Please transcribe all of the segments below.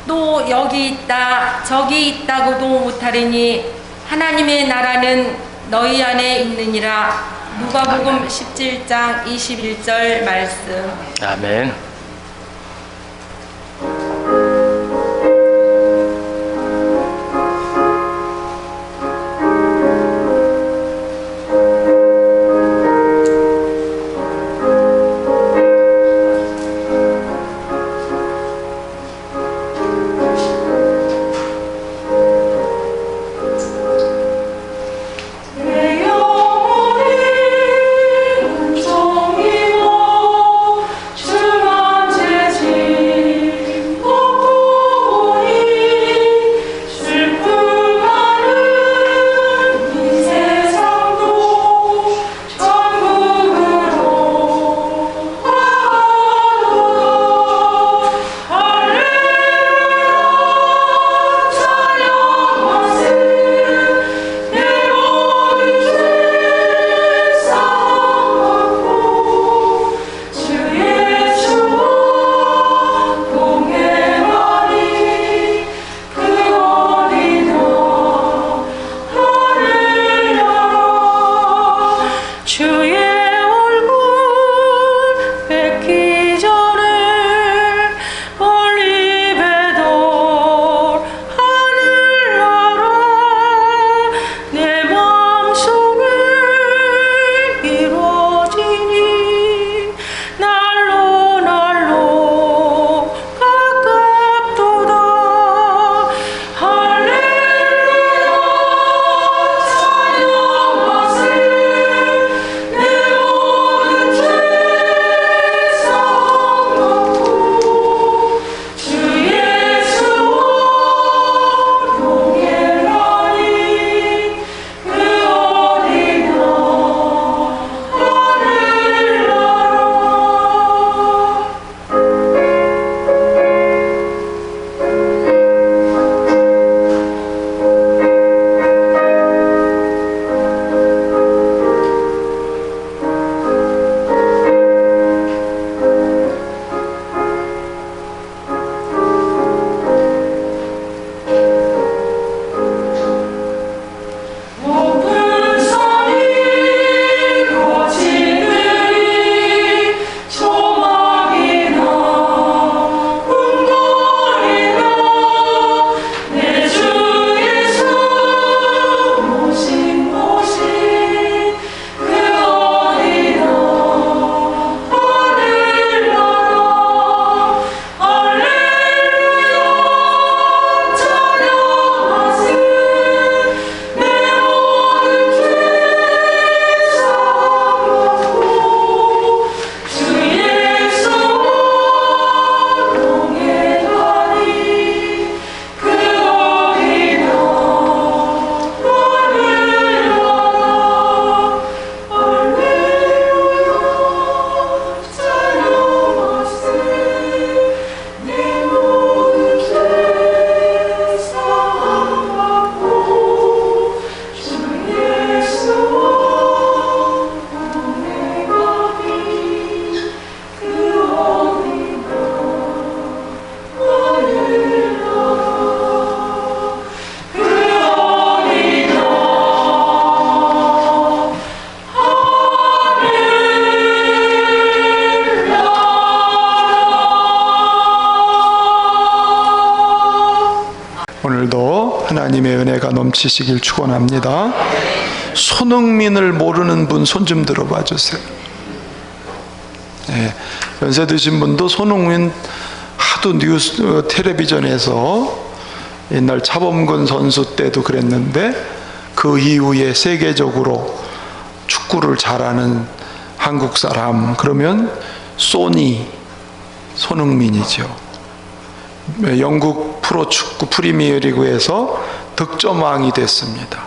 또 여기 있다 저기 있다고도 못하리니 하나님의 나라는 너희 안에 있느니라. 누가복음 17장 21절 말씀. 아멘. 오늘도 하나님의 은혜가 넘치시길 축원합니다. 손흥민을 모르는 분 손 좀 들어봐 주세요. 네, 연세 드신 분도 손흥민 하도 뉴스 텔레비전에서 옛날 차범근 선수 때도 그랬는데 그 이후에 세계적으로 축구를 잘하는 한국 사람 그러면 손흥민이죠. 영국 프로축구 프리미어리그에서 득점왕이 됐습니다.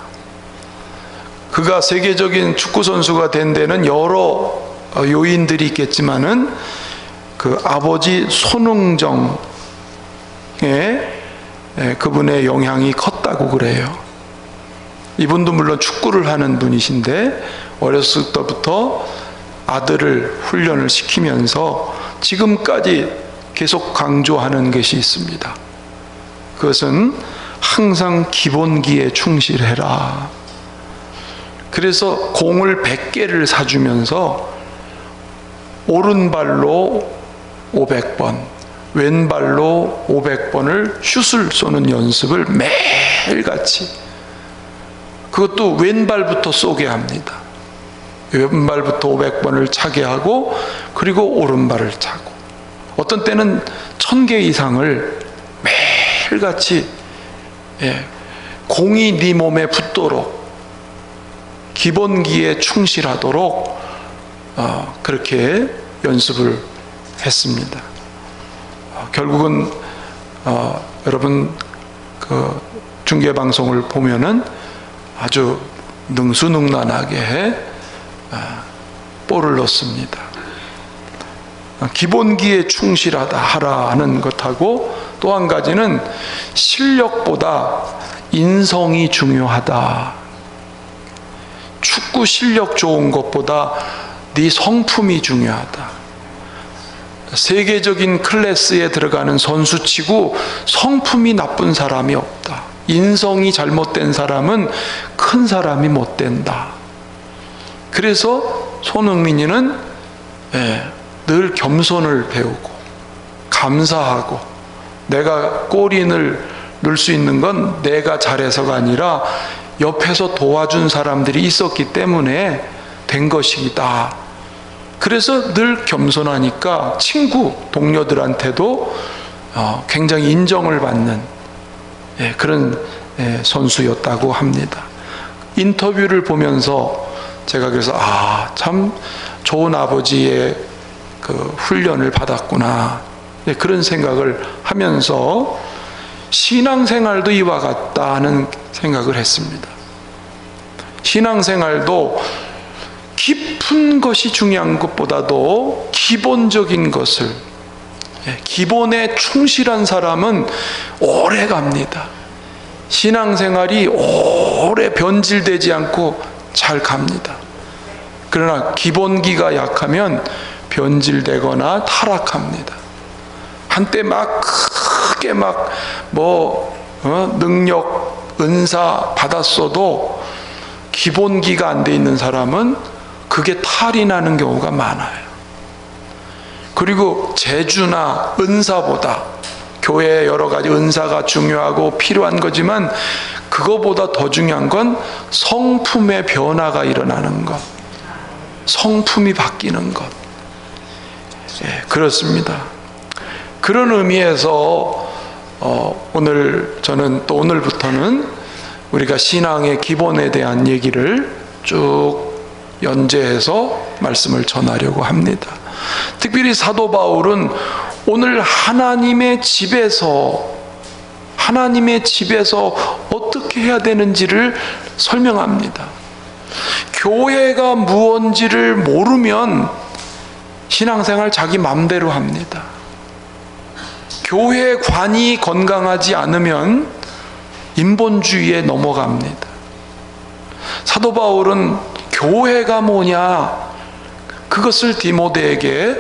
그가 세계적인 축구 선수가 된 데는 여러 요인들이 있겠지만은 그 아버지 손흥정의 그분의 영향이 컸다고 그래요. 이분도 물론 축구를 하는 분이신데 어렸을 때부터 아들을 훈련을 시키면서 지금까지 계속 강조하는 것이 있습니다. 그것은 항상 기본기에 충실해라. 그래서 공을 100개를 사주면서 오른발로 500번, 왼발로 500번을 슛을 쏘는 연습을 매일같이, 그것도 왼발부터 쏘게 합니다. 왼발부터 500번을 차게 하고, 그리고 오른발을 차고, 어떤 때는 1000개 이상을 매일같이, 공이 네 몸에 붙도록 기본기에 충실하도록 그렇게 연습을 했습니다. 결국은 여러분 그 중계방송을 보면은 아주 능수능란하게 볼을 넣습니다. 기본기에 충실하다 하라는 것하고, 또 한 가지는 실력보다 인성이 중요하다. 축구 실력 좋은 것보다 네 성품이 중요하다. 세계적인 클래스에 들어가는 선수치고 성품이 나쁜 사람이 없다. 인성이 잘못된 사람은 큰 사람이 못 된다. 그래서 손흥민이는 늘 겸손을 배우고 감사하고, 내가 골인을 넣을 수 있는 건 내가 잘해서가 아니라 옆에서 도와준 사람들이 있었기 때문에 된 것이다. 그래서 늘 겸손하니까 친구, 동료들한테도 굉장히 인정을 받는 그런 선수였다고 합니다. 인터뷰를 보면서 제가 그래서 참 좋은 아버지의 그 훈련을 받았구나, 그런 생각을 하면서 신앙생활도 이와 같다 하는 생각을 했습니다. 신앙생활도 깊은 것이 중요한 것보다도 기본적인 것을, 기본에 충실한 사람은 오래 갑니다. 신앙생활이 오래 변질되지 않고 잘 갑니다. 그러나 기본기가 약하면 변질되거나 타락합니다. 한때 막 크게 능력, 은사 받았어도 기본기가 안 돼 있는 사람은 그게 탈이 나는 경우가 많아요. 그리고 재주나 은사보다, 교회에 여러 가지 은사가 중요하고 필요한 거지만 그거보다 더 중요한 건 성품의 변화가 일어나는 것, 성품이 바뀌는 것. 그렇습니다. 그런 의미에서 오늘 저는 또 오늘부터는 우리가 신앙의 기본에 대한 얘기를 쭉 연재해서 말씀을 전하려고 합니다. 특별히 사도 바울은 오늘 하나님의 집에서 어떻게 해야 되는지를 설명합니다. 교회가 무엇인지를 모르면 신앙생활 자기 맘대로 합니다. 교회 관이 건강하지 않으면 인본주의에 넘어갑니다. 사도 바울은 교회가 뭐냐, 그것을 디모데에게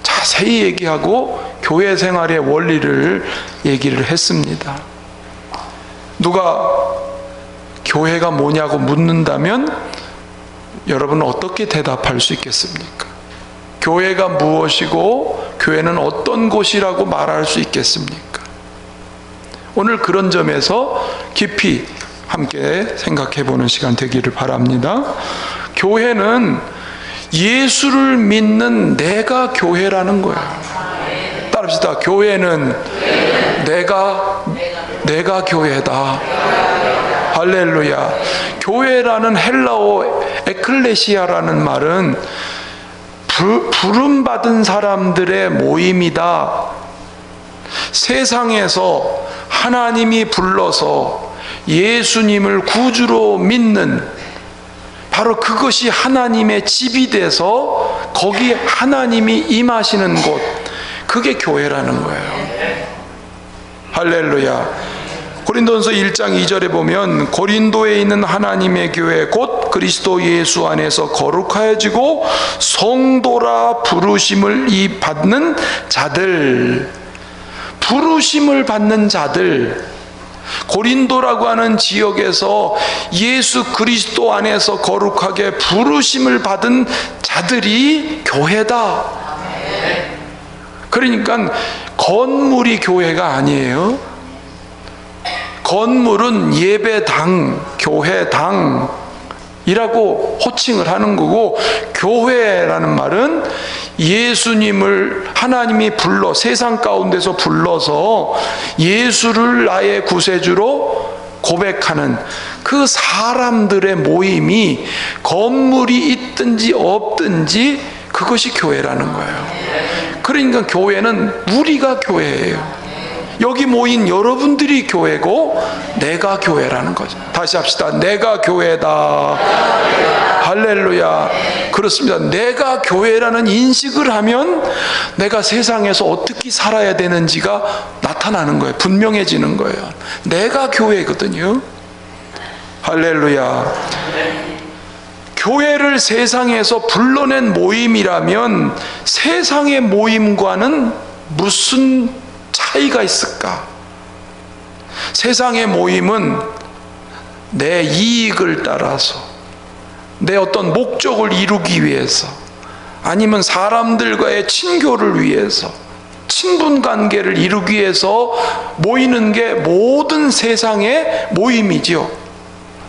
자세히 얘기하고 교회 생활의 원리를 얘기를 했습니다. 누가 교회가 뭐냐고 묻는다면 여러분은 어떻게 대답할 수 있겠습니까? 교회가 무엇이고 교회는 어떤 곳이라고 말할 수 있겠습니까? 오늘 그런 점에서 깊이 함께 생각해 보는 시간 되기를 바랍니다. 교회는 예수를 믿는 내가 교회라는 거예요. 따라합시다. 교회는 내가 교회다. 할렐루야. 교회라는 헬라어 에클레시아라는 말은 부름받은 사람들의 모임이다. 세상에서 하나님이 불러서 예수님을 구주로 믿는, 바로 그것이 하나님의 집이 돼서 거기 하나님이 임하시는 곳, 그게 교회라는 거예요. 할렐루야. 고린도전서 1장 2절에 보면 고린도에 있는 하나님의 교회 곧 그리스도 예수 안에서 거룩하여지고 성도라 부르심을 받는 자들, 부르심을 받는 자들, 고린도라고 하는 지역에서 예수 그리스도 안에서 거룩하게 부르심을 받은 자들이 교회다. 그러니까 건물이 교회가 아니에요. 건물은 예배당, 교회당 이라고 호칭을 하는 거고, 교회라는 말은 예수님을 하나님이 불러 세상 가운데서 불러서 예수를 나의 구세주로 고백하는 그 사람들의 모임이 건물이 있든지 없든지 그것이 교회라는 거예요. 그러니까 교회는 우리가 교회예요. 여기 모인 여러분들이 교회고 내가 교회라는 거죠. 다시 합시다. 내가 교회다. 할렐루야. 그렇습니다. 내가 교회라는 인식을 하면 내가 세상에서 어떻게 살아야 되는지가 나타나는 거예요. 분명해지는 거예요. 내가 교회거든요. 할렐루야. 교회를 세상에서 불러낸 모임이라면 세상의 모임과는 무슨 차이가 있을까? 세상의 모임은 내 이익을 따라서, 내 어떤 목적을 이루기 위해서, 아니면 사람들과의 친교를 위해서, 친분 관계를 이루기 위해서 모이는 게 모든 세상의 모임이죠.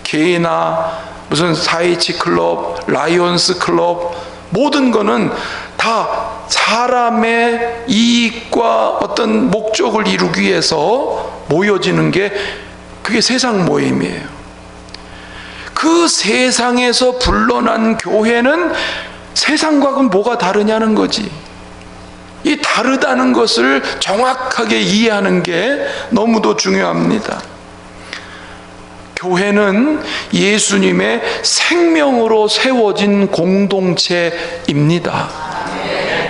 개나 무슨 4H 클럽, 라이온스 클럽, 모든 거는 다 사람의 이익과 어떤 목적을 이루기 위해서 모여지는 게 그게 세상 모임이에요. 그 세상에서 불러난 교회는 세상과는 뭐가 다르냐는 거지. 이 다르다는 것을 정확하게 이해하는 게 너무도 중요합니다. 교회는 예수님의 생명으로 세워진 공동체입니다.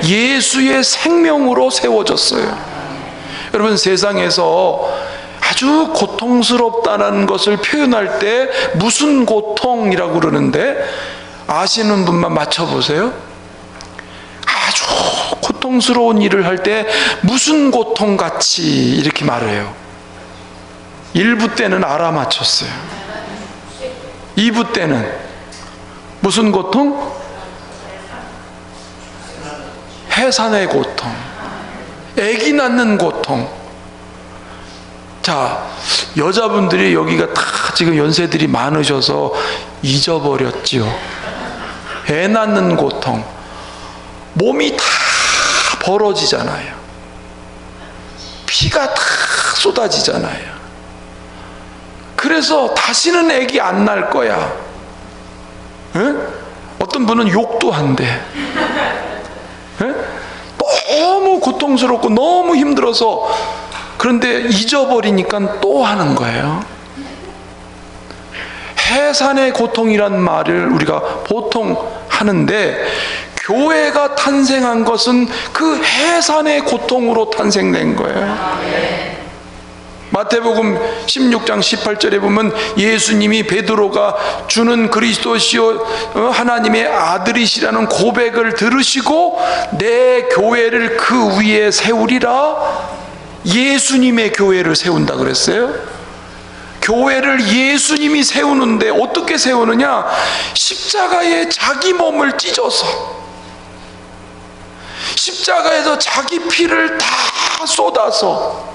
예수의 생명으로 세워졌어요. 여러분, 세상에서 아주 고통스럽다는 것을 표현할 때 무슨 고통이라고 그러는데 아시는 분만 맞춰보세요. 아주 고통스러운 일을 할 때 무슨 고통같이 이렇게 말해요. 1부 때는 알아맞혔어요. 2부 때는 무슨 고통? 해산의 고통, 아기 낳는 고통. 자, 여자분들이 여기가 다 지금 연세들이 많으셔서 잊어버렸죠. 애 낳는 고통. 몸이 다 벌어지잖아요. 피가 다 쏟아지잖아요. 그래서 다시는 아기 안 낳을 거야. 응? 어떤 분은 욕도 한대. 응? 너무 고통스럽고 너무 힘들어서, 그런데 잊어버리니까 또 하는 거예요. 해산의 고통이란 말을 우리가 보통 하는데, 교회가 탄생한 것은 그 해산의 고통으로 탄생된 거예요. 마태복음 16장 18절에 보면 예수님이 베드로가 주는 그리스도시요 하나님의 아들이시라는 고백을 들으시고 내 교회를 그 위에 세우리라. 예수님의 교회를 세운다 그랬어요. 교회를 예수님이 세우는데 어떻게 세우느냐? 십자가에 자기 몸을 찢어서, 십자가에서 자기 피를 다 쏟아서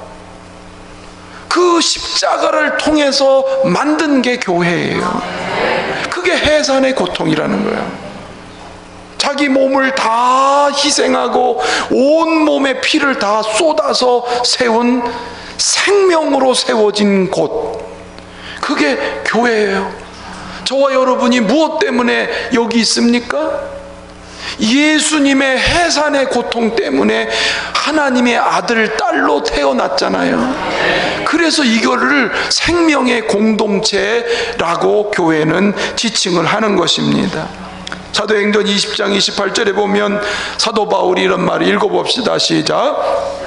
그 십자가를 통해서 만든 게 교회예요. 그게 해산의 고통이라는 거예요. 자기 몸을 다 희생하고 온 몸의 피를 다 쏟아서 세운, 생명으로 세워진 곳, 그게 교회예요. 저와 여러분이 무엇 때문에 여기 있습니까? 예수님의 해산의 고통 때문에 하나님의 아들, 딸로 태어났잖아요. 그래서 이거를 생명의 공동체라고 교회는 지칭을 하는 것입니다. 사도행전 20장 28절에 보면 사도 바울이 이런 말을 읽어봅시다. 시작.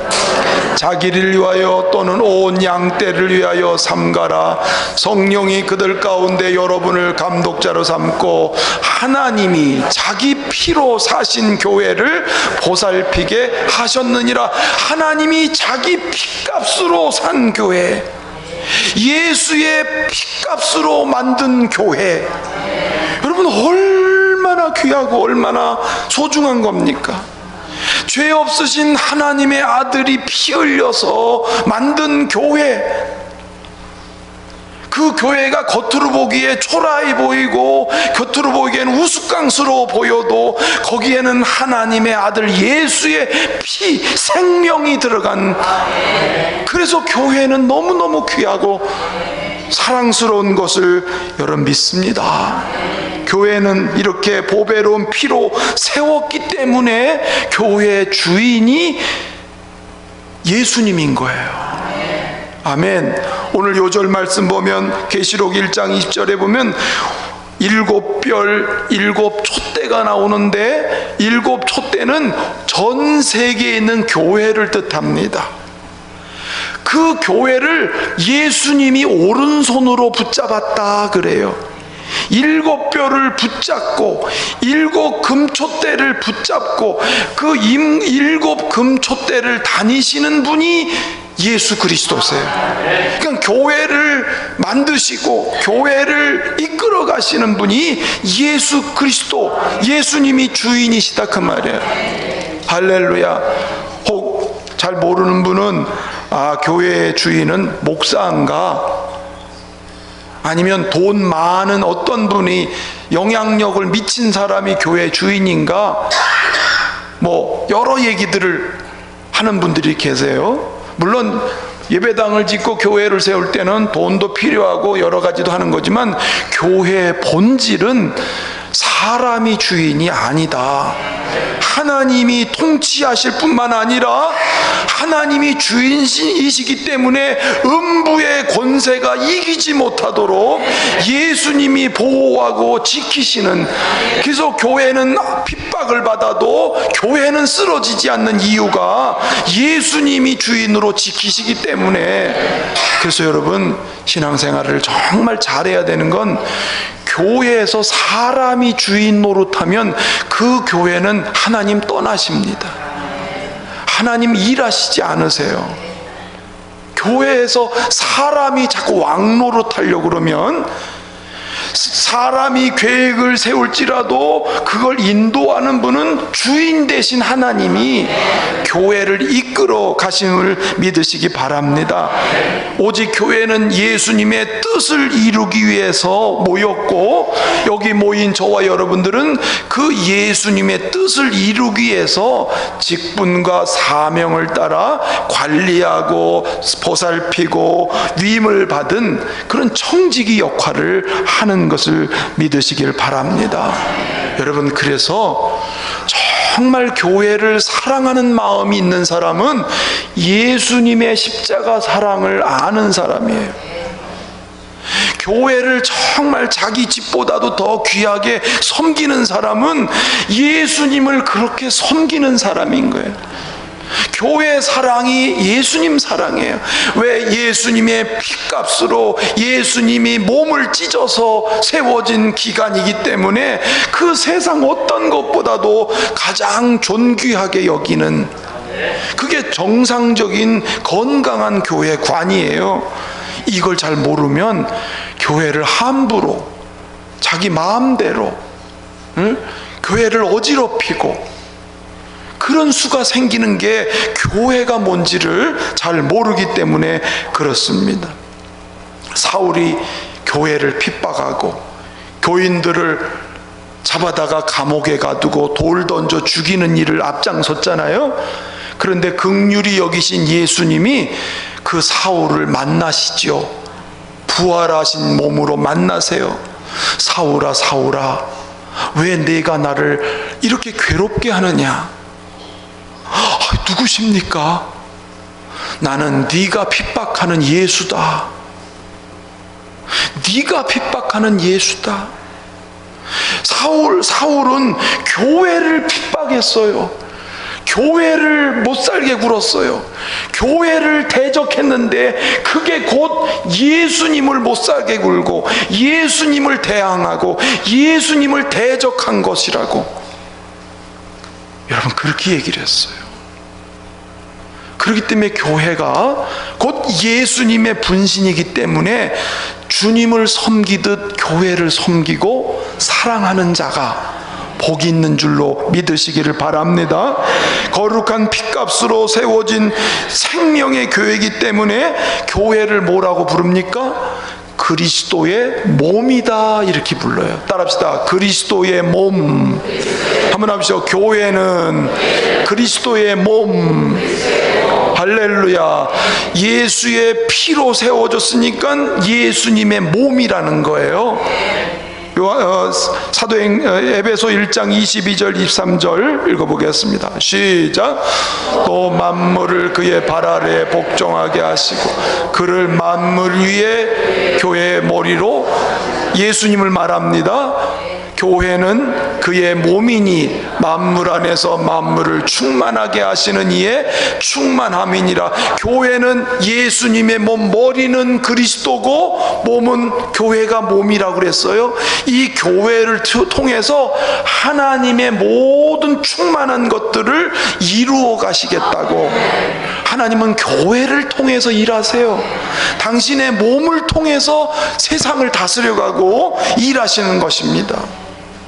자기를 위하여 또는 온 양떼를 위하여 삼가라. 성령이 그들 가운데 여러분을 감독자로 삼고 하나님이 자기 피로 사신 교회를 보살피게 하셨느니라. 하나님이 자기 피값으로 산 교회, 예수의 피값으로 만든 교회, 여러분 얼마나 귀하고 얼마나 소중한 겁니까? 죄 없으신 하나님의 아들이 피 흘려서 만든 교회, 그 교회가 겉으로 보기에 초라해 보이고 겉으로 보기에는 우스꽝스러워 보여도 거기에는 하나님의 아들 예수의 피, 생명이 들어간, 그래서 교회는 너무너무 귀하고 사랑스러운 것을 여러분 믿습니다. 교회는 이렇게 보배로운 피로 세웠기 때문에 교회의 주인이 예수님인 거예요. 아멘. 오늘 요절 말씀 보면 계시록 1장 20절에 보면 7별 7촛대가 나오는데 7촛대는 전 세계에 있는 교회를 뜻합니다. 그 교회를 예수님이 오른손으로 붙잡았다 그래요. 7뼈를 붙잡고 7 금촛대를 붙잡고 그 7 금촛대를 다니시는 분이 예수 그리스도세요. 그러니까 교회를 만드시고 교회를 이끌어 가시는 분이 예수 그리스도, 예수님이 주인이시다 그 말이에요. 할렐루야. 혹 잘 모르는 분은 교회의 주인은 목사인가, 아니면 돈 많은 어떤 분이 영향력을 미친 사람이 교회 주인인가, 뭐 여러 얘기들을 하는 분들이 계세요. 물론 예배당을 짓고 교회를 세울 때는 돈도 필요하고 여러 가지도 하는 거지만 교회의 본질은 사람이 주인이 아니다. 하나님이 통치하실 뿐만 아니라 하나님이 주인이시기 때문에 음부의 권세가 이기지 못하도록 예수님이 보호하고 지키시는, 그래서 교회는 핍박을 받아도 교회는 쓰러지지 않는 이유가 예수님이 주인으로 지키시기 때문에. 그래서 여러분 신앙생활을 정말 잘해야 되는 건, 교회에서 사람이 주인 노릇하면 그 교회는 하나님 떠나십니다. 하나님 일하시지 않으세요. 교회에서 사람이 자꾸 왕 노릇하려고 그러면, 사람이 계획을 세울지라도 그걸 인도하는 분은 주인 되신 하나님이 교회를 이끌어 가심을 믿으시기 바랍니다. 오직 교회는 예수님의 뜻을 이루기 위해서 모였고, 여기 모인 저와 여러분들은 그 예수님의 뜻을 이루기 위해서 직분과 사명을 따라 관리하고 보살피고 위임을 받은 그런 청지기 역할을 하는 것을 믿으시길 바랍니다. 여러분, 그래서 정말 교회를 사랑하는 마음이 있는 사람은 예수님의 십자가 사랑을 아는 사람이에요. 교회를 정말 자기 집보다도 더 귀하게 섬기는 사람은 예수님을 그렇게 섬기는 사람인 거예요. 교회 사랑이 예수님 사랑이에요. 왜? 예수님의 피값으로 예수님이 몸을 찢어서 세워진 기관이기 때문에 그 세상 어떤 것보다도 가장 존귀하게 여기는, 그게 정상적인 건강한 교회관이에요. 이걸 잘 모르면 교회를 함부로 자기 마음대로 교회를 어지럽히고 그런 수가 생기는 게 교회가 뭔지를 잘 모르기 때문에 그렇습니다. 사울이 교회를 핍박하고 교인들을 잡아다가 감옥에 가두고 돌 던져 죽이는 일을 앞장섰잖아요. 그런데 긍휼히 여기신 예수님이 그 사울을 만나시죠. 부활하신 몸으로 만나세요. 사울아, 사울아, 왜 네가 나를 이렇게 괴롭게 하느냐? 누구십니까? 나는 네가 핍박하는 예수다. 네가 핍박하는 예수다. 사울은 교회를 핍박했어요. 교회를 못 살게 굴었어요. 교회를 대적했는데 그게 곧 예수님을 못 살게 굴고 예수님을 대항하고 예수님을 대적한 것이라고 여러분 그렇게 얘기를 했어요. 그렇기 때문에 교회가 곧 예수님의 분신이기 때문에 주님을 섬기듯 교회를 섬기고 사랑하는 자가 복이 있는 줄로 믿으시기를 바랍니다. 거룩한 핏값으로 세워진 생명의 교회이기 때문에 교회를 뭐라고 부릅니까? 그리스도의 몸이다 이렇게 불러요. 따라합시다. 그리스도의 몸. 한번 합시다. 교회는 그리스도의 몸. 할렐루야. 예수의 피로 세워졌으니까 예수님의 몸이라는 거예요. 에베소 1장 22절 23절 읽어보겠습니다. 시작. 또 만물을 그의 발 아래에 복종하게 하시고 그를 만물 위에 교회의 머리로 예수님을 말합니다. 교회는 그의 몸이니 만물 안에서 만물을 충만하게 하시는 이의 충만함이니라. 교회는 예수님의 몸, 머리는 그리스도고 몸은 교회가 몸이라고 그랬어요. 이 교회를 통해서 하나님의 모든 충만한 것들을 이루어 가시겠다고. 하나님은 교회를 통해서 일하세요. 당신의 몸을 통해서 세상을 다스려가고 일하시는 것입니다.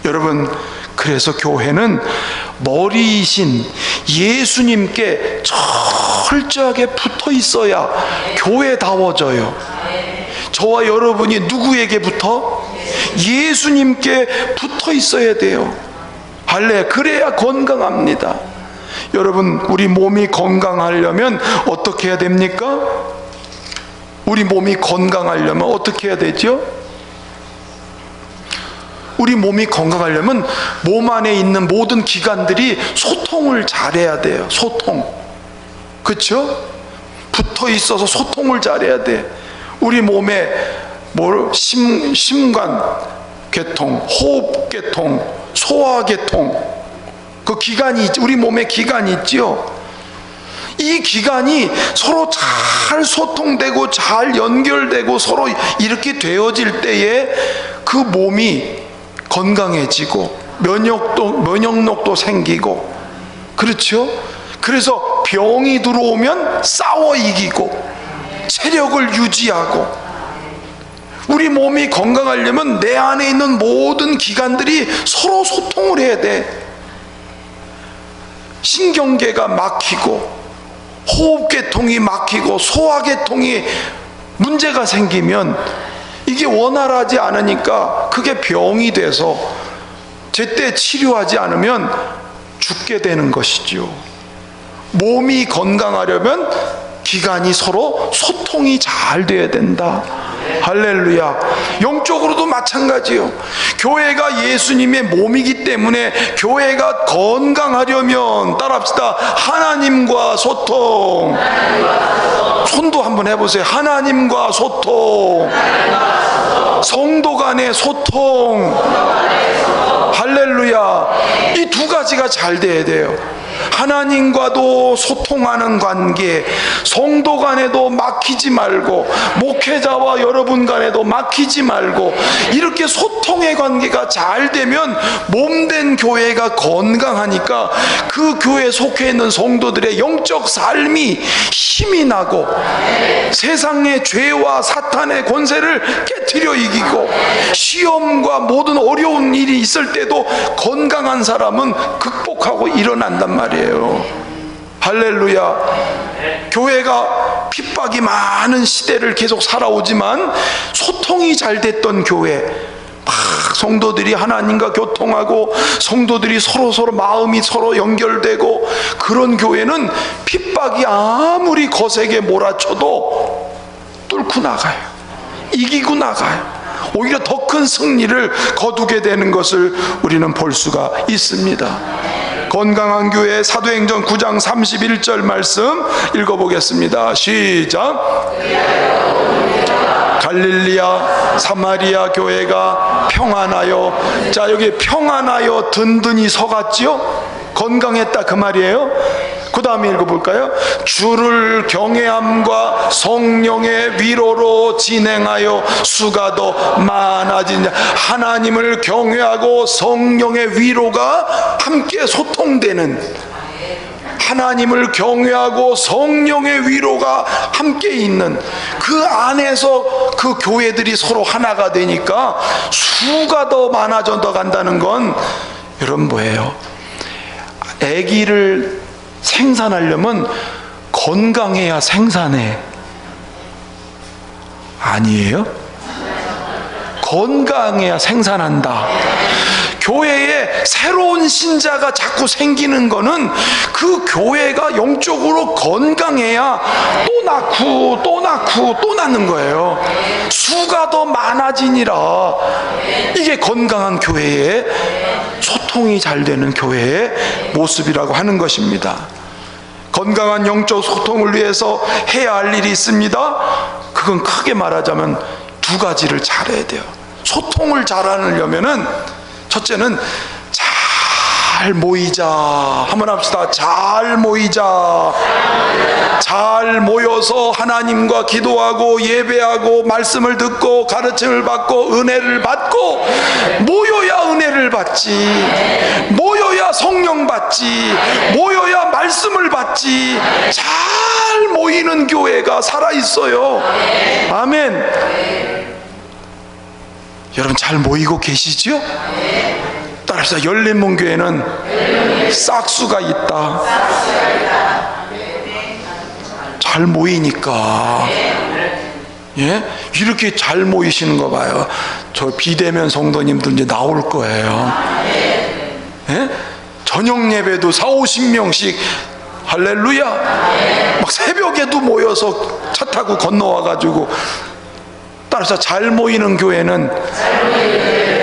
여러분, 그래서 교회는 머리이신 예수님께 철저하게 붙어 있어야 교회다워져요. 저와 여러분이 누구에게 붙어? 예수님께 붙어 있어야 돼요. 그래야 건강합니다. 여러분, 우리 몸이 건강하려면 어떻게 해야 됩니까? 우리 몸이 건강하려면 어떻게 해야 되죠? 우리 몸이 건강하려면 몸 안에 있는 모든 기관들이 소통을 잘해야 돼요. 소통. 그렇죠? 붙어 있어서 소통을 잘해야 돼. 우리 몸에 심관 계통, 호흡 계통, 소화 계통, 그 기관이 있죠. 우리 몸에 기관이 있죠. 이 기관이 서로 잘 소통되고 잘 연결되고 서로 이렇게 되어질 때에 그 몸이 건강해지고 면역력도 생기고, 그렇죠? 그래서 병이 들어오면 싸워 이기고 체력을 유지하고. 우리 몸이 건강하려면 내 안에 있는 모든 기관들이 서로 소통을 해야 돼. 신경계가 막히고 호흡계통이 막히고 소화계통이 문제가 생기면 이게 원활하지 않으니까 그게 병이 돼서 제때 치료하지 않으면 죽게 되는 것이죠. 몸이 건강하려면 기관이 서로 소통이 잘 돼야 된다. 할렐루야. 영적으로도 마찬가지요. 교회가 예수님의 몸이기 때문에 교회가 건강하려면, 따라합시다, 하나님과 소통. 손도 한번 해보세요. 하나님과 소통. 성도 간의 소통. 할렐루야. 이 두 가지가 잘 돼야 돼요. 하나님과도 소통하는 관계, 성도 간에도 막히지 말고, 목회자와 여러분 간에도 막히지 말고, 이렇게 소통의 관계가 잘 되면 몸된 교회가 건강하니까 그 교회에 속해 있는 성도들의 영적 삶이 힘이 나고 세상의 죄와 사탄의 권세를 깨트려 이기고 시험과 모든 어려운 일이 있을 때도 건강한 사람은 극복하고 일어난단 말이에요. 할렐루야. 교회가 핍박이 많은 시대를 계속 살아오지만 소통이 잘 됐던 교회, 막 성도들이 하나님과 교통하고 성도들이 서로 마음이 서로 연결되고, 그런 교회는 핍박이 아무리 거세게 몰아쳐도 뚫고 나가요. 이기고 나가요. 오히려 더 큰 승리를 거두게 되는 것을 우리는 볼 수가 있습니다. 건강한 교회, 사도행전 9장 31절 말씀 읽어보겠습니다. 시작. 갈릴리아 사마리아 교회가 평안하여, 자 여기 평안하여 든든히 서갔지요? 건강했다 그 말이에요. 그 다음에 읽어볼까요? 주를 경외함과 성령의 위로로 진행하여 수가 더 많아지냐. 하나님을 경외하고 성령의 위로가 함께 소통되는, 하나님을 경외하고 성령의 위로가 함께 있는 그 안에서 그 교회들이 서로 하나가 되니까 수가 더 많아져 간다는 건 여러분 뭐예요? 아기를 생산하려면 건강해야 생산해. 아니에요? 건강해야 생산한다. 교회에 새로운 신자가 자꾸 생기는 거는 그 교회가 영적으로 건강해야 또 낳고 또 낳고 또 낳는 거예요. 수가 더 많아지니라. 이게 건강한 교회의, 소통이 잘 되는 교회의 모습이라고 하는 것입니다. 건강한 영적 소통을 위해서 해야 할 일이 있습니다. 그건 크게 말하자면 두 가지를 잘해야 돼요. 소통을 잘하려면은 첫째는 잘 모이자. 한번 합시다. 잘 모이자. 잘 모여서 하나님과 기도하고 예배하고 말씀을 듣고 가르침을 받고 은혜를 받고, 모여야 은혜를 받지, 모여야 성령 받지, 모여야 말씀을 받지. 잘 모이는 교회가 살아있어요. 아멘. 여러분 잘 모이고 계시죠? 따라서 열린문교회는 싹수가 있다. 잘 모이니까. 예? 이렇게 잘 모이시는 거 봐요. 저 비대면 성도님들 이제 나올 거예요. 예? 저녁 예배도 40-50명씩 할렐루야. 막 새벽에도 모여서 차 타고 건너와가지고. 따라서 잘 모이는 교회는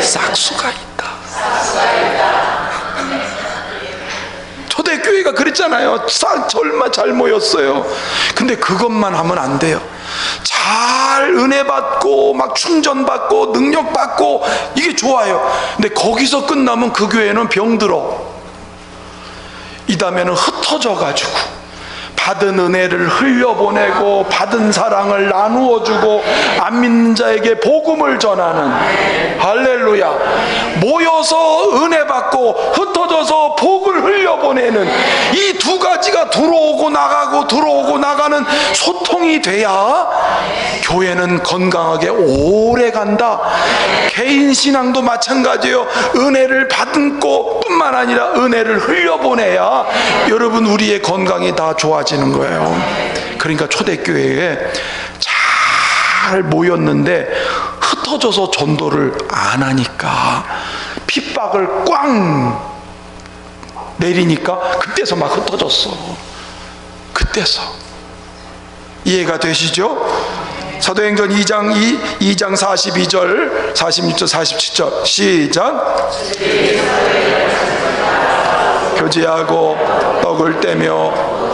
싹수가 있다. 초대교회가 그랬잖아요. 얼마 잘 모였어요. 근데 그것만 하면 안 돼요. 잘 은혜 받고 막 충전 받고 능력 받고 이게 좋아요. 근데 거기서 끝나면 그 교회는 병들어. 이 다음에는 흩어져 가지고 받은 은혜를 흘려보내고 받은 사랑을 나누어주고 안 믿는 자에게 복음을 전하는, 할렐루야, 모여서 은혜 받고 흩어져서 복을 흘려보내는 이 두 가지가 들어오고 나가고 들어오고 나가는 소통이 돼야 교회는 건강하게 오래 간다. 개인 신앙도 마찬가지예요. 은혜를 받은 것뿐만 아니라 은혜를 흘려보내야 여러분 우리의 건강이 다 좋아지는 거예요. 그러니까 초대교회에 잘 모였는데 흩어져서 전도를 안 하니까 핍박을 꽝 내리니까 그때서 막 흩어졌어. 그때서. 이해가 되시죠? 사도행전 2장 42절 46절 47절 시작. 교제하고 떡을 떼며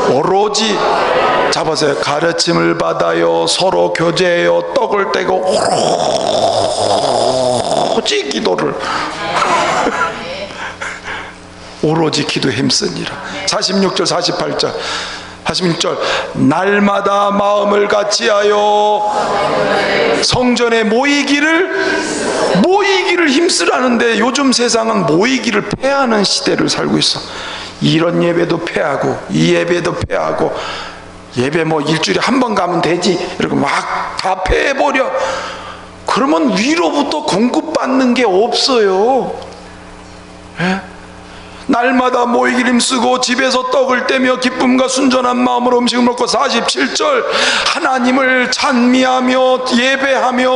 오로지, 잡아서요, 가르침을 받아요, 서로 교제해요, 떡을 떼고 오로지 기도를 오로지 기도에 힘쓰니라. 46절 48절 46절 날마다 마음을 같이하여 성전에 모이기를 힘쓰라는데 요즘 세상은 모이기를 패하는 시대를 살고 있어. 이런 예배도 패하고 이 예배도 패하고, 예배 뭐 일주일에 한 번 가면 되지 이러고 막 다 패해버려. 그러면 위로부터 공급받는 게 없어요. 예? 날마다 모이기를 힘쓰고 집에서 떡을 떼며 기쁨과 순전한 마음으로 음식을 먹고, 47절 하나님을 찬미하며 예배하며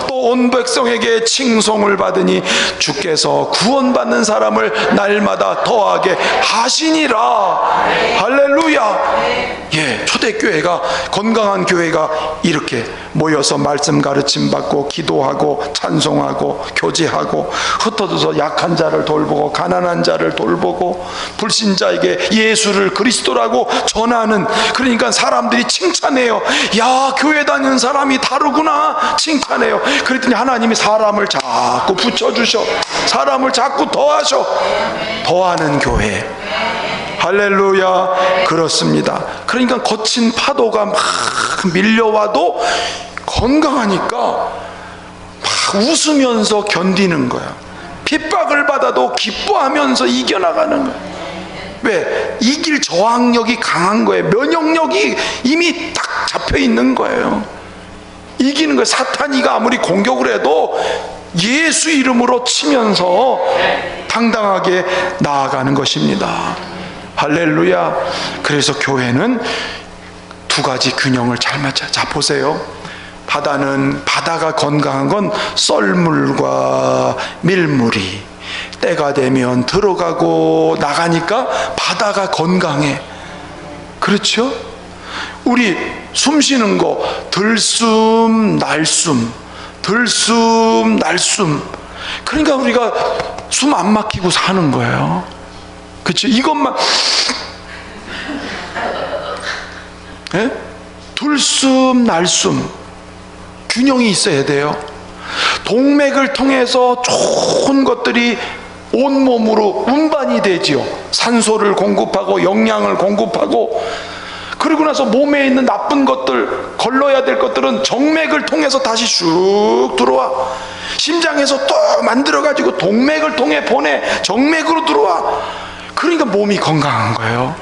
또 온 백성에게 칭송을 받으니 주께서 구원받는 사람을 날마다 더하게 하시니라. 할렐루야. 초대교회가, 건강한 교회가 이렇게 모여서 말씀 가르침 받고 기도하고 찬송하고 교제하고, 흩어져서 약한 자를 돌보고 가난한 자를 돌보고 불신자에게 예수를 그리스도라고 전하는, 그러니까 사람들이 칭찬해요. 야, 교회 다니는 사람이 다르구나, 칭찬해요. 그랬더니 하나님이 사람을 자꾸 붙여주셔, 사람을 자꾸 더하는 교회. 할렐루야. 그렇습니다. 그러니까 거친 파도가 막 밀려와도 건강하니까 막 웃으면서 견디는 거야. 핍박을 받아도 기뻐하면서 이겨나가는 거야. 왜? 이길 저항력이 강한 거예요. 면역력이 이미 딱 잡혀 있는 거예요. 이기는 거예요. 사탄이가 아무리 공격을 해도 예수 이름으로 치면서 당당하게 나아가는 것입니다. 할렐루야. 그래서 교회는 두 가지 균형을 잘 맞춰. 자, 보세요. 바다가 건강한 건 썰물과 밀물이 때가 되면 들어가고 나가니까 바다가 건강해. 그렇죠? 우리 숨 쉬는 거 들숨 날숨, 들숨 날숨. 그러니까 우리가 숨 안 막히고 사는 거예요. 그렇죠? 이것만 들숨 날숨 균형이 있어야 돼요. 동맥을 통해서 좋은 것들이 온몸으로 운반이 되지요. 산소를 공급하고 영양을 공급하고, 그리고 나서 몸에 있는 나쁜 것들, 걸러야 될 것들은 정맥을 통해서 다시 슉 들어와. 심장에서 또 만들어가지고 동맥을 통해 보내, 정맥으로 들어와. 그러니까 몸이 건강한 거예요.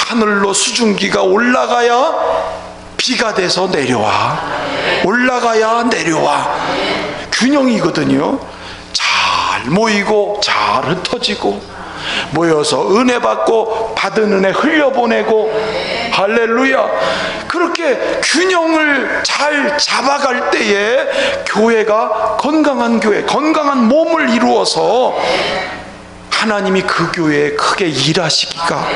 하늘로 수증기가 올라가야 비가 돼서 내려와, 올라가야 내려와. 균형이거든요. 잘 모이고 잘 흩어지고, 모여서 은혜 받고 받은 은혜 흘려보내고. 할렐루야. 그렇게 균형을 잘 잡아갈 때에 교회가 건강한 교회, 건강한 몸을 이루어서 하나님이 그 교회에 크게 일하시기가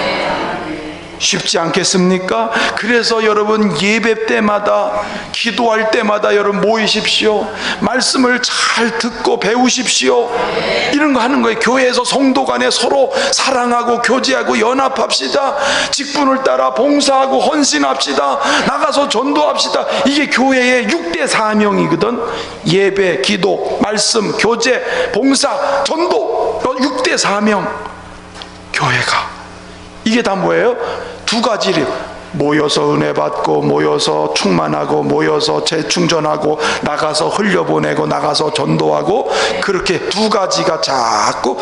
쉽지 않겠습니까? 그래서 여러분 예배 때마다, 기도할 때마다 여러분 모이십시오. 말씀을 잘 듣고 배우십시오. 이런 거 하는 거예요. 교회에서 성도 간에 서로 사랑하고 교제하고 연합합시다. 직분을 따라 봉사하고 헌신합시다. 나가서 전도합시다. 이게 교회의 6대 사명이거든. 예배, 기도, 말씀, 교제, 봉사, 전도. 6대 사명. 교회가 이게 다 뭐예요? 두 가지를 모여서 은혜 받고, 모여서 충만하고, 모여서 재충전하고, 나가서 흘려보내고, 나가서 전도하고. 그렇게 두 가지가 자꾸.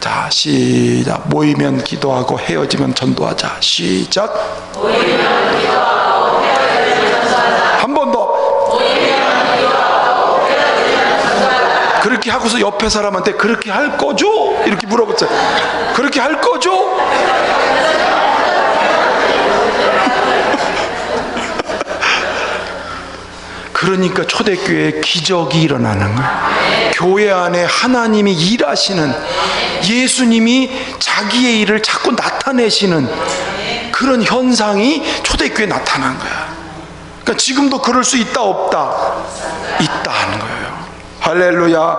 자, 시작. 모이면 기도하고 헤어지면 전도하자. 시작. 모이면 기도하고 헤어지면 전도하자. 한 번 더. 모이면 기도하고 헤어지면 전도하자. 그렇게 하고서 옆에 사람한테 그렇게 할 거죠? 이렇게 물어보세요. 그렇게 할 거죠? 그러니까 초대교회에 기적이 일어나는 거예요. 교회 안에 하나님이 일하시는, 예수님이 자기의 일을 자꾸 나타내시는 그런 현상이 초대교회에 나타난 거야. 그러니까 지금도 그럴 수 있다 없다? 있다 하는 거예요. 할렐루야.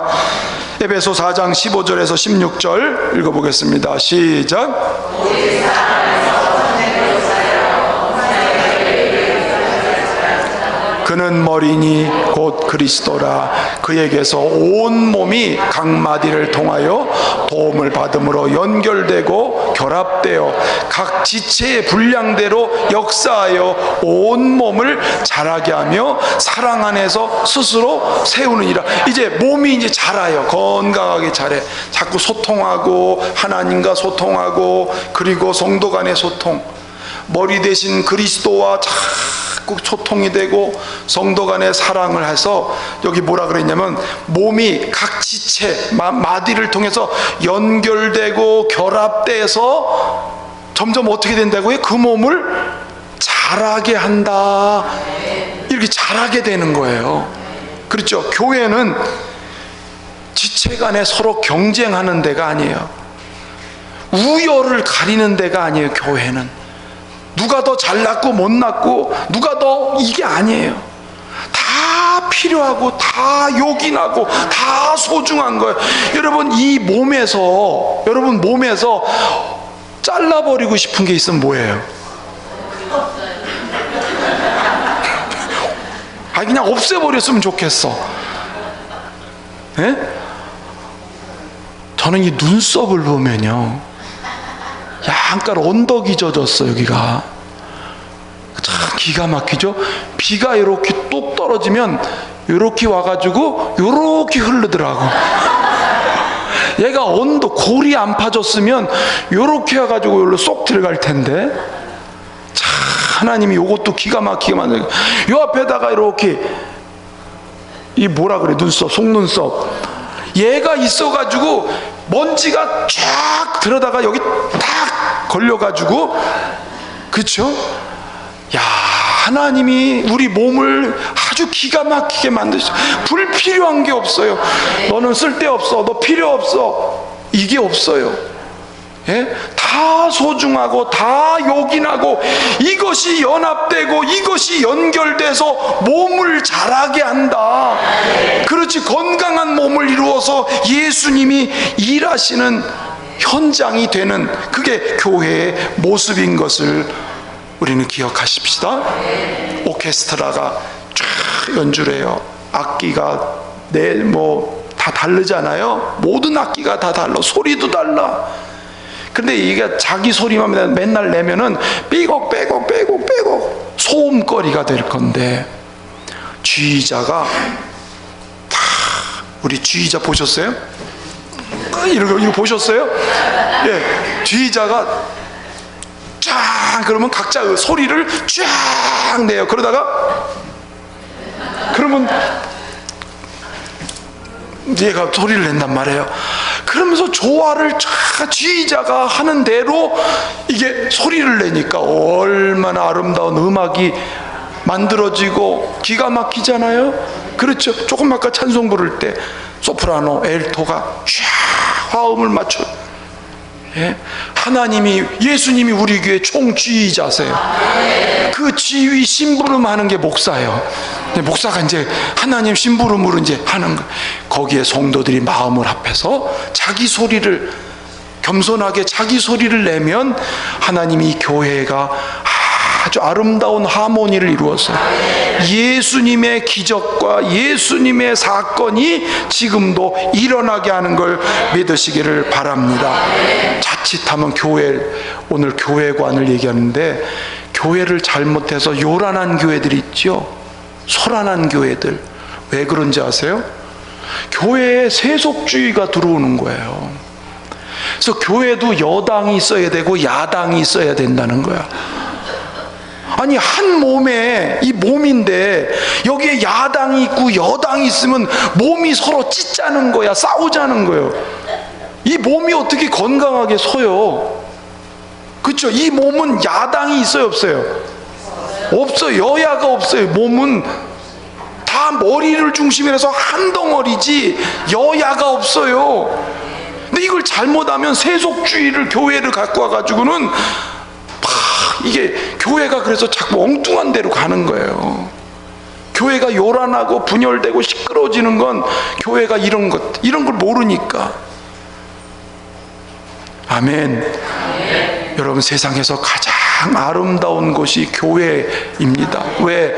에베소 4장 15절에서 16절 읽어보겠습니다. 시작. 그는 머리니 곧 그리스도라. 그에게서 온 몸이 각 마디를 통하여 도움을 받음으로 연결되고 결합되어 각 지체의 분량대로 역사하여 온 몸을 자라게 하며 사랑 안에서 스스로 세우느니라. 이제 몸이 이제 자라요. 건강하게 자래. 자꾸 소통하고, 하나님과 소통하고, 그리고 성도 간의 소통, 머리 대신 그리스도와 자꾸 소통이 되고, 성도 간의 사랑을 해서, 여기 뭐라 그랬냐면 몸이 각 지체 마디를 통해서 연결되고 결합돼서 점점 어떻게 된다고요? 그 몸을 자라게 한다. 이렇게 자라게 되는 거예요. 그렇죠? 교회는 지체 간에 서로 경쟁하는 데가 아니에요. 우열을 가리는 데가 아니에요. 교회는 누가 더 잘났고 못났고 누가 더 이게 아니에요. 다 필요하고 다 요긴하고 다 소중한 거예요. 여러분 이 몸에서 여러분 몸에서 잘라버리고 싶은 게 있으면 뭐예요? 그냥 없애버렸으면 좋겠어. 예? 저는 이 눈썹을 보면요, 약간 언덕이 젖었어. 여기가 참 기가 막히죠. 비가 이렇게 뚝 떨어지면 이렇게 와가지고 이렇게 흐르더라고. 얘가 골이 안 파졌으면 이렇게 와가지고 여기로 쏙 들어갈 텐데, 참 하나님이 이것도 기가 막히게 만들고, 요 앞에다가 이렇게 이 뭐라 그래, 눈썹, 속눈썹, 얘가 있어가지고 먼지가 쫙 들어다가 여기 딱 걸려가지고, 그쵸? 야, 하나님이 우리 몸을 아주 기가 막히게 만드셨어요. 불필요한 게 없어요. 너는 쓸데없어, 너 필요 없어, 이게 없어요. 예? 다 소중하고 다 요긴하고, 이것이 연합되고 이것이 연결돼서 몸을 자라게 한다. 그렇지, 건강한 몸을 이루어서 예수님이 일하시는 현장이 되는, 그게 교회의 모습인 것을 우리는 기억하십시다. 오케스트라가 쫙 연주를 해요. 악기가 다 다르잖아요. 모든 악기가 다 달라. 소리도 달라. 근데 이게 자기 소리만 맨날 내면은 삐걱 소음거리가 될 건데, 지휘자가 우리 지휘자 보셨어요? 이거 보셨어요? 예, 지휘자가 쫙 그러면 각자 소리를 쫙 내요. 그러면 얘가 소리를 낸단 말이에요. 그러면서 조화를 쫙 지휘자가 하는 대로 이게 소리를 내니까 얼마나 아름다운 음악이 만들어지고 기가 막히잖아요. 그렇죠. 조금 아까 찬송 부를 때 소프라노, 엘토가 쫙 화음을 맞춰. 예? 하나님이, 예수님이 우리 교회 총지휘자세요. 그 지휘 심부름하는 게 목사예요. 목사가 이제 하나님 심부름으로 이제 하는 거. 거기에 성도들이 마음을 합해서 자기 소리를, 겸손하게 자기 소리를 내면 하나님이 이 교회가 아주 아름다운 하모니를 이루었어요. 예수님의 기적과 예수님의 사건이 지금도 일어나게 하는 걸 믿으시기를 바랍니다. 자칫하면 오늘 교회관을 얘기하는데, 교회를 잘못해서 요란한 교회들이 있죠. 소란한 교회들. 왜 그런지 아세요? 교회에 세속주의가 들어오는 거예요. 그래서 교회도 여당이 있어야 되고 야당이 있어야 된다는 거야. 아니, 한 몸에, 이 몸인데 여기에 야당이 있고 여당이 있으면 몸이 서로 찢자는 거야. 싸우자는 거예요. 이 몸이 어떻게 건강하게 서요? 그렇죠? 이 몸은 야당이 있어요, 없어요? 없어요. 여야가 없어요. 몸은 다 머리를 중심으로 해서 한 덩어리지 여야가 없어요. 근데 이걸 잘못하면 세속주의를, 교회를 갖고 와가지고는 이게 교회가 그래서 자꾸 엉뚱한 데로 가는 거예요. 교회가 요란하고 분열되고 시끄러워지는 건 교회가 이런 걸 모르니까. 아멘. 여러분, 세상에서 가장 아름다운 곳이 교회입니다. 왜?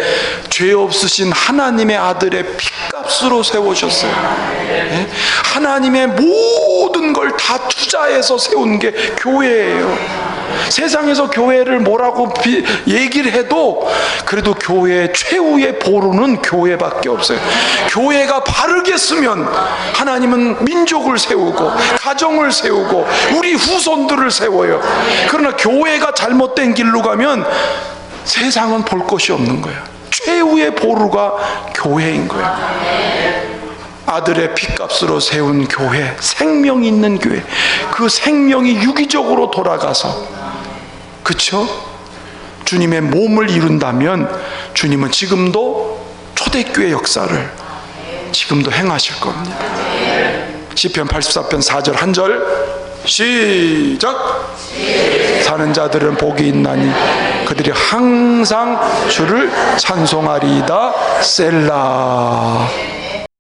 죄 없으신 하나님의 아들의 핏값으로 세우셨어요. 네? 하나님의 모든 걸 다 투자해서 세운 게 교회예요. 세상에서 교회를 뭐라고 얘기를 해도 그래도 교회의 최후의 보루는 교회밖에 없어요. 교회가 바르게 쓰면 하나님은 민족을 세우고 가정을 세우고 우리 후손들을 세워요. 그러나 교회가 잘못된 길로 가면 세상은 볼 것이 없는 거예요. 최후의 보루가 교회인 거예요. 아들의 핏값으로 세운 교회, 생명 있는 교회, 그 생명이 유기적으로 돌아가서, 그쵸? 주님의 몸을 이룬다면 주님은 지금도 초대교회 역사를 지금도 행하실 겁니다. 시편 84편 4절 한 절 시작. 사는 자들은 복이 있나니 그들이 항상 주를 찬송하리이다. 셀라.